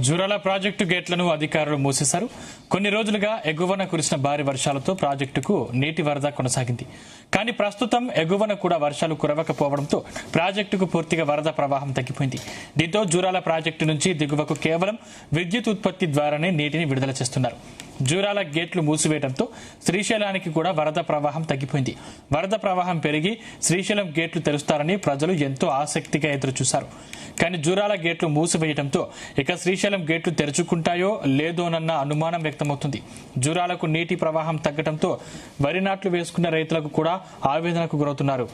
Jurala project గేట్లను అధికారులు మూసేశారు. కొన్ని రోజులుగా ఎగువన కురిసిన భారీ వర్షాలతో ప్రాజెక్టుకు నీటి వరద కొనసాగింది. కానీ ప్రస్తుతం ఎగువన కూడా వర్షాలు కురవకపోవడంతో ప్రాజెక్టుకు పూర్తిగా వరద ప్రవాహం తగ్గిపోయింది. దీంతో జూరాల ప్రాజెక్టు నుంచి దిగువకు కేవలం విద్యుత్ ఉత్పత్తి ద్వారానే నీటిని విడుదల చేస్తున్నారు. జూరాల గేట్లు మూసివేయడంతో శ్రీశైలానికి కూడా వరద ప్రవాహం తగ్గిపోయింది. వరద ప్రవాహం పెరిగి శ్రీశైలం గేట్లు తెరుస్తారని ప్రజలు ఎంతో ఆసక్తిగా ఎదురుచూశారు. కానీ జూరాల గేట్లు మూసివేయడంతో ఇక శ్రీశైలం గేట్లు తెరుచుకుంటాయో లేదోనన్న అనుమానం వ్యక్తమవుతుంది. జూరాలకు నీటి ప్రవాహం తగ్గడంతో వరి నాట్లు వేసుకున్న రైతులకు కూడా ఆవేదనకు గురవుతున్నారు.